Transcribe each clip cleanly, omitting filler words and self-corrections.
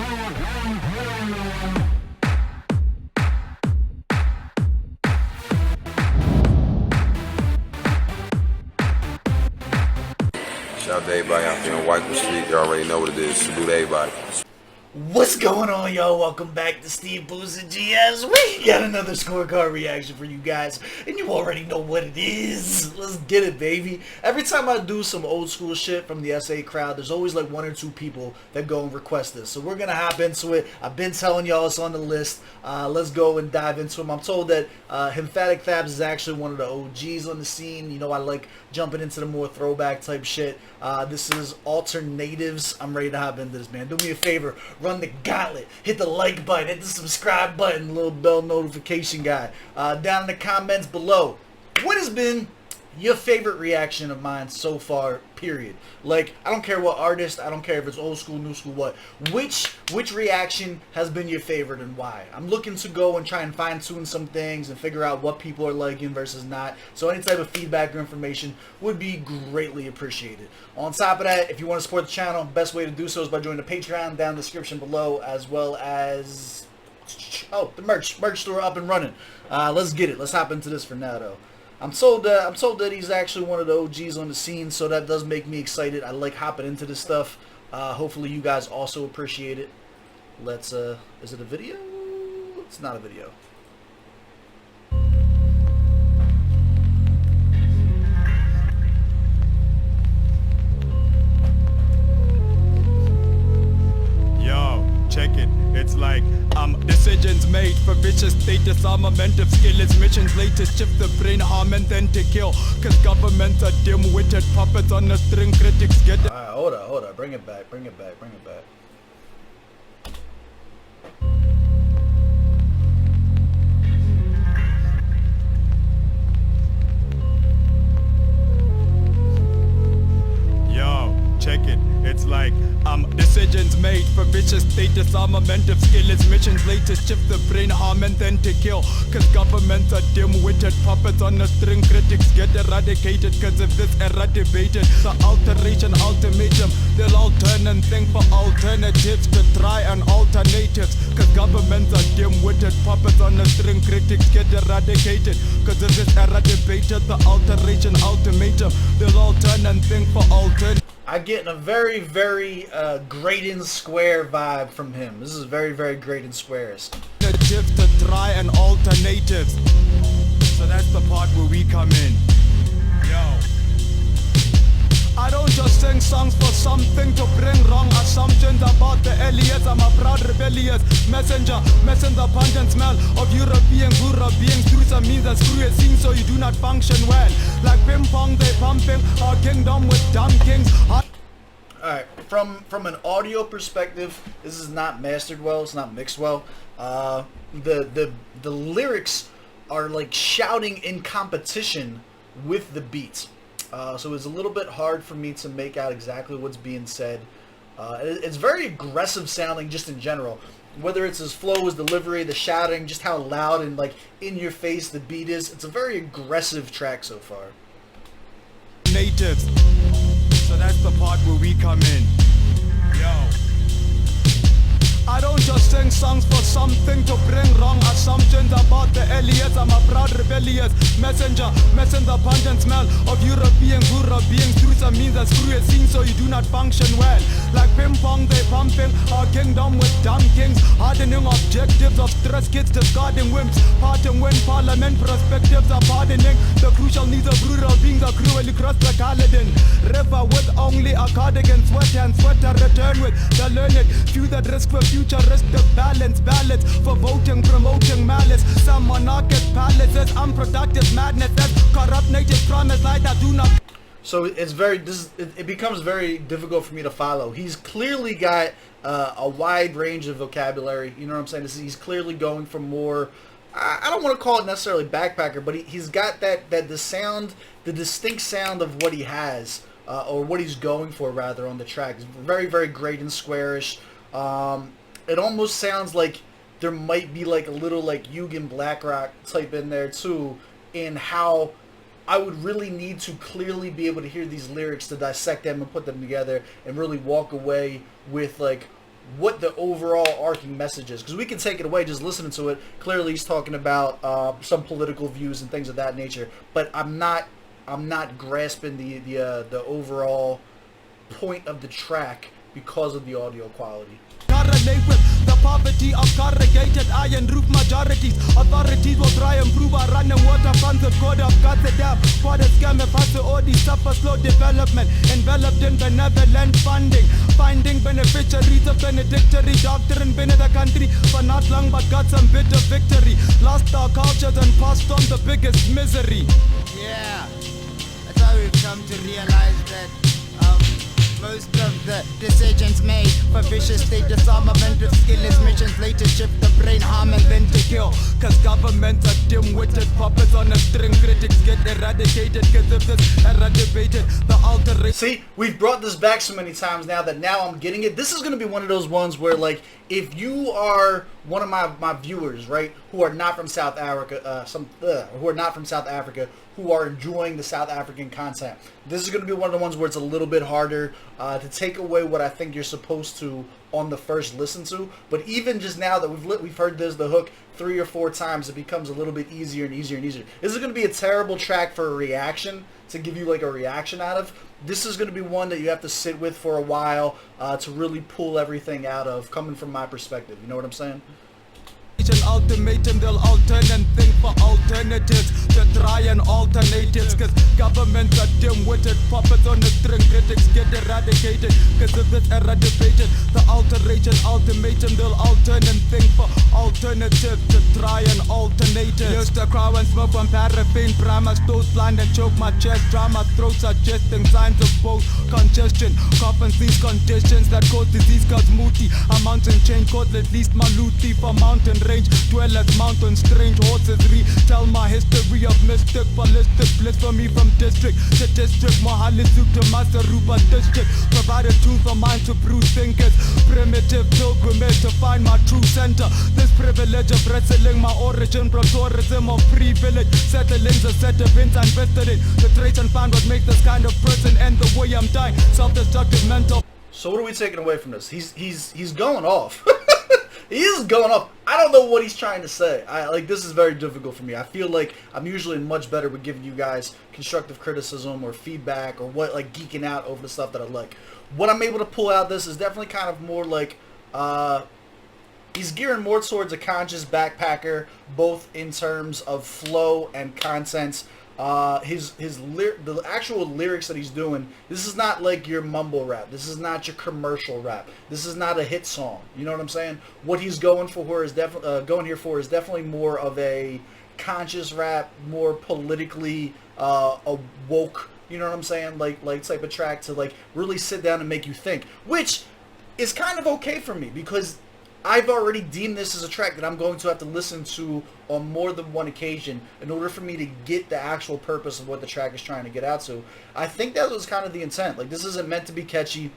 Shout out to everybody out there on White Street. You already know what it is. Salute to everybody. What's going on, y'all? Welcome back to SteveBussaGS. We got another scorecard reaction for you guys, and you already know what it is. Let's get it, baby. Every time I do some old school shit from the SA crowd, there's always like one or two people that go and request this. So we're gonna hop into it. I've been telling y'all it's on the list. Let's go and dive into them. I'm told that Hymphatic Thabs is actually one of the OGs on the scene. You know, I like jumping into the more throwback type shit. This is alternatives. I'm ready to hop into this, man. Do me a favor. Run the gauntlet, hit the like button, hit the subscribe button, little bell notification guy. Down in the comments below, what has been your favorite reaction of mine so far, period? Like, I don't care what artist, I don't care if it's old school, new school, what. Which reaction has been your favorite and why? I'm looking to go and try and fine tune some things and figure out what people are liking versus not. So any type of feedback or information would be greatly appreciated. On top of that, if you want to support the channel, best way to do so is by joining the Patreon down in the description below, as well as, oh, the merch store up and running. Let's get it. Let's hop into this for now, though. I'm told that he's actually one of the OGs on the scene, so that does make me excited. I like hopping into this stuff. Hopefully you guys also appreciate it. Let's, is it a video? It's not a video. Yo, check it. It's like decisions made for vicious status, armament of skill is missions latest, shift the brain, harm and then to kill, cause governments are dim-witted puppets on a string, critics get it. Alright, hold on, bring it back. Yo, check it. It's like decisions made for vicious status, armament of skill is missions latest, shift the brain, harm and then to kill, cause governments are dim-witted puppets on a string, critics get eradicated cause of this eradicated. The alteration ultimatum, they'll all turn and think for alternatives to try and alternatives, cause governments are dim-witted puppets on a string, critics get eradicated cause of this eradicated. The alteration ultimatum, they'll all turn and think for alternatives. I get a very, very Graydon Square vibe from him. This is very, very Graydon Squares. To try and alternatives. So that's the part where we come in. Yo. I don't just sing songs for something to bring wrong assumptions about the alias. I'm a proud rebellious messenger, messing the pungent smell of European guru beings through some means that screw it seems so you do not function well. Like ping pong, they pumping our kingdom with dumb kings. Alright, from an audio perspective, this is not mastered well, it's not mixed well. The lyrics are like shouting in competition with the beats. So it's a little bit hard for me to make out exactly what's being said. It's very aggressive sounding just in general. Whether it's his flow, his delivery, the shouting, just how loud and like in your face the beat is. It's a very aggressive track so far. Natives. So that's the part where we come in. Yo. I don't just sing songs for something to bring wrong assumptions about the alias. I'm a proud rebellious messenger, messing the pungent smell of European guru beings through some means that screw it seems so you do not function well. Like ping pong, they pumping our kingdom with dumb kings, hardening objectives of stress kids, discarding wimps, parting when parliament perspectives are pardoning the crucial needs of rural beings are cruelly crossed the Caledon River with only a cardigan, sweat and sweater return with the learned few that risk for futuristic balance for voting, promoting malice. Some monarchist palaces, unproductive madness that corrupt nature's promise like that do not. So it's very, it becomes very difficult for me to follow. He's clearly got a wide range of vocabulary. You know what I'm saying? He's clearly going for more. I don't want to call it necessarily backpacker, but he's got the distinct sound of what he has, or what he's going for rather on the track. It's very, very Graydon Squarish. It almost sounds like there might be like a little like Yugen Blackrock type in there too, in how I would really need to clearly be able to hear these lyrics to dissect them and put them together and really walk away with like what the overall arcing message is, because we can take it away just listening to it. Clearly, he's talking about some political views and things of that nature, but I'm not grasping the overall point of the track because of the audio quality. Correlate with the poverty of corrugated iron roof majorities. Authorities will try and prove our running water funds the code of God's dam. What a scam if us all these suffer slow development, enveloped in benevolent funding. Finding beneficiaries of benedictory doctrine been in the country for not long but got some bitter victory. Lost our cultures and passed on the biggest misery. Yeah, that's how we've come to realize that most of the decisions made for vicious state disarmament of skillless missions later shift the brain, harm and then to kill. Cause governments are dim-witted puppets on a string. Critics get eradicated cause if this eradicated the alteration. See, we've brought this back so many times now that now I'm getting it. This is going to be one of those ones where, like, if you are one of my viewers, right, who are not from South Africa, who are not from South Africa, who are enjoying the South African content, this is going to be one of the ones where it's a little bit harder to take away what I think you're supposed to on the first listen to. But even just now that we've heard the hook 3 or 4 times, it becomes a little bit easier and easier and easier. This is going to be a terrible track for a reaction, to give you like a reaction out of. This is going to be one that you have to sit with for a while to really pull everything out of, coming from my perspective. You know what I'm saying? An ultimatum, they'll alternate and think for alternatives to try and alternatives. Cause governments are dim-witted puppets on a string. Critics get eradicated cause of this eradicated. The alteration, ultimatum, they'll alternate and think for alternatives to try and alternate it. Used to cry and smoke from paraffin, primer, toes blind and choke my chest, dry my throat, suggesting signs of both congestion. Cough and seize conditions that cause disease, cause moody. A mountain chain cause at least my looty for mountain range. Dwellers, mountain, strange horses retell my history of mystic, ballistic bliss for me from district to district. Mohalisuk to Masaruba district. Provided tools for mind to brew thinkers. Primitive pilgrimage to find my true center. This privilege of wrestling my origin from tourism of privilege. Settlings a set of ins invested in the traits and find what makes this kind of person end the way I'm dying. Self-destructive mental. So what are we taking away from this? He's going off. He is going off. I don't know what he's trying to say. This is very difficult for me. I feel like I'm usually much better with giving you guys constructive criticism or feedback or what, like, geeking out over the stuff that I like. What I'm able to pull out this is definitely kind of more like he's gearing more towards a conscious backpacker, both in terms of flow and content. The actual lyrics that he's doing, this is not like your mumble rap. This is not your commercial rap. This is not a hit song. You know what I'm saying? What he's going here for is definitely more of a conscious rap, more politically awoke. You know what I'm saying? Like type of track to like really sit down and make you think, which is kind of okay for me because I've already deemed this as a track that I'm going to have to listen to on more than one occasion in order for me to get the actual purpose of what the track is trying to get out to. I think that was kind of the intent. Like, this isn't meant to be catchy.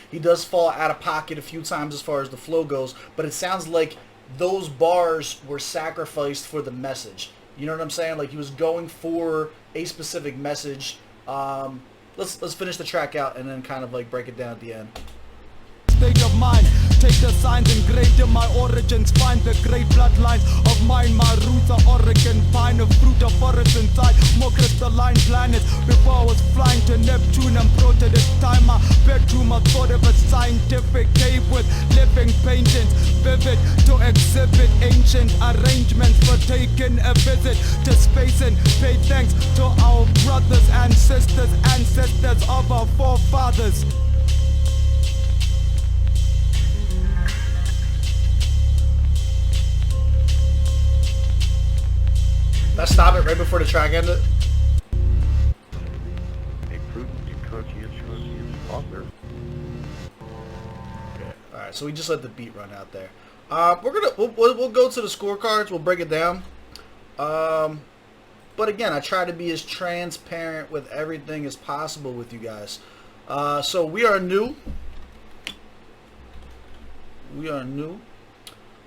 He does fall out of pocket a few times as far as the flow goes, but it sounds like those bars were sacrificed for the message. You know what I'm saying? Like, he was going for a specific message. Let's finish the track out and then kind of like break it down at the end. State of mind, take the signs engraved in my origins, find the great bloodlines of mine. My roots are Oregon pine, a fruit of forest inside more crystalline planets. Before I was flying to Neptune and Proto, this time my bedroom I thought of a scientific cave with living paintings, vivid to exhibit ancient arrangements for taking a visit to space and pay thanks to our brothers and sisters, ancestors of our forefathers. Let's stop it right before the track ended. Okay, alright, so we just let the beat run out there. We'll go to the scorecards, we'll break it down. But again, I try to be as transparent with everything as possible with you guys. So we are new.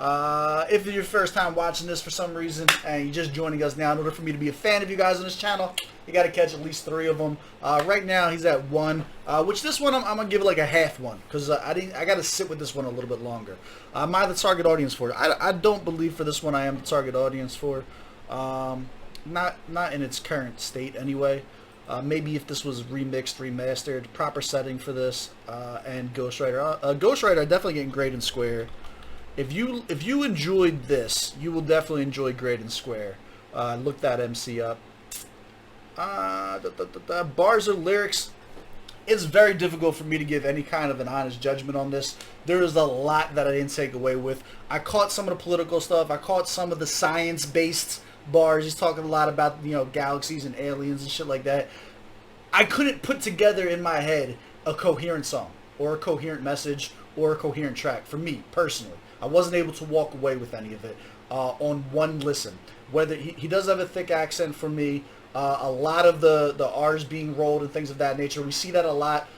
If it's your first time watching this for some reason and you're just joining us now, in order for me to be a fan of you guys on this channel, you got to catch at least 3 of them. Right now he's at 1, which this one I'm gonna give it like a half 1 because I got to sit with this one a little bit longer. Am I the target audience for it? I don't believe for this one I am the target audience for. Not in its current state anyway. Maybe if this was remixed, remastered, proper setting for this, and Ghostwriter. Ghostwriter definitely getting Grade and Square. If you enjoyed this, you will definitely enjoy Grade and Square. Look that MC up. Bars or lyrics. It's very difficult for me to give any kind of an honest judgment on this. There is a lot that I didn't take away with. I caught some of the political stuff. I caught some of the science-based bars. He's talking a lot about, you know, galaxies and aliens and shit like that. I couldn't put together in my head a coherent song or a coherent message or a coherent track for me personally. I wasn't able to walk away with any of it on one listen. Whether he does have a thick accent for me, a lot of the R's being rolled and things of that nature. We see that a lot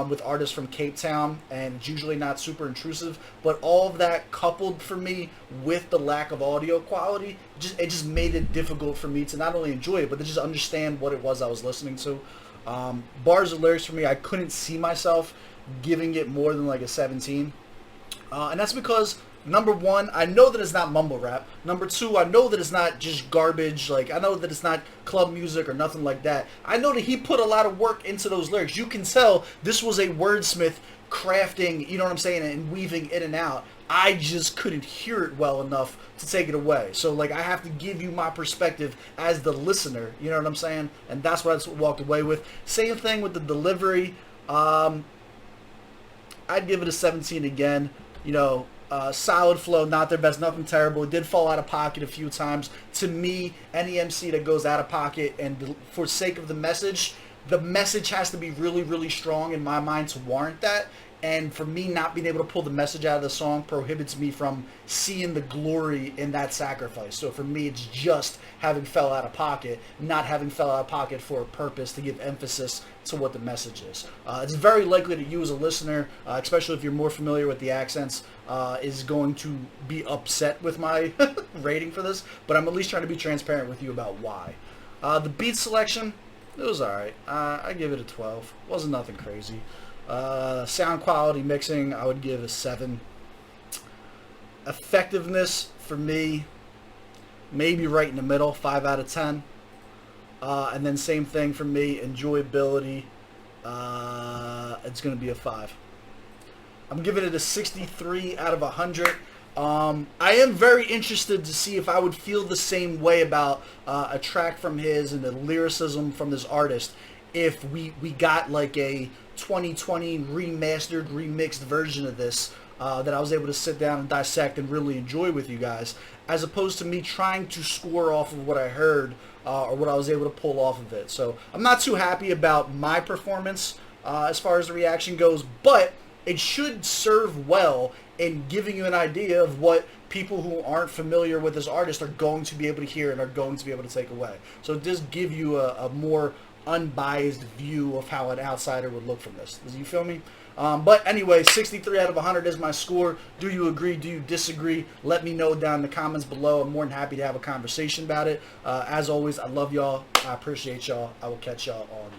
with artists from Cape Town, and it's usually not super intrusive. But all of that coupled for me with the lack of audio quality, it just made it difficult for me to not only enjoy it, but to just understand what it was I was listening to. Bars and lyrics for me, I couldn't see myself giving it more than like a 17. And that's because, number 1, I know that it's not mumble rap. Number 2, I know that it's not just garbage. Like, I know that it's not club music or nothing like that. I know that he put a lot of work into those lyrics. You can tell this was a wordsmith crafting, you know what I'm saying, and weaving in and out. I just couldn't hear it well enough to take it away. So, like, I have to give you my perspective as the listener, you know what I'm saying? And that's what I walked away with. Same thing with the delivery. I'd give it a 17 again. You know, solid flow, not their best, nothing terrible. It did fall out of pocket a few times. To me, any MC that goes out of pocket and for sake of the message has to be really, really strong in my mind to warrant that. And for me, not being able to pull the message out of the song prohibits me from seeing the glory in that sacrifice. So for me, it's just having fell out of pocket, not having fell out of pocket for a purpose to give emphasis to what the message is. It's very likely that you as a listener, especially if you're more familiar with the accents, is going to be upset with my rating for this. But I'm at least trying to be transparent with you about why. The beat selection, it was alright. I give it a 12. Wasn't nothing crazy. Sound quality, mixing, I would give a 7. Effectiveness for me, maybe right in the middle, 5 out of 10. And then same thing for me, enjoyability, it's going to be a 5. I'm giving it a 63 out of 100. I am very interested to see if I would feel the same way about a track from his and the lyricism from this artist if we got like a 2020 remastered, remixed version of this that I was able to sit down and dissect and really enjoy with you guys, as opposed to me trying to score off of what I heard or what I was able to pull off of it. So I'm not too happy about my performance as far as the reaction goes, but it should serve well in giving you an idea of what people who aren't familiar with this artist are going to be able to hear and are going to be able to take away. So it does give you a more unbiased view of how an outsider would look from this. You feel me? But anyway, 63 out of 100 is my score. Do you agree? Do you disagree? Let me know down in the comments below. I'm more than happy to have a conversation about it. As always, I love y'all. I appreciate y'all. I will catch y'all on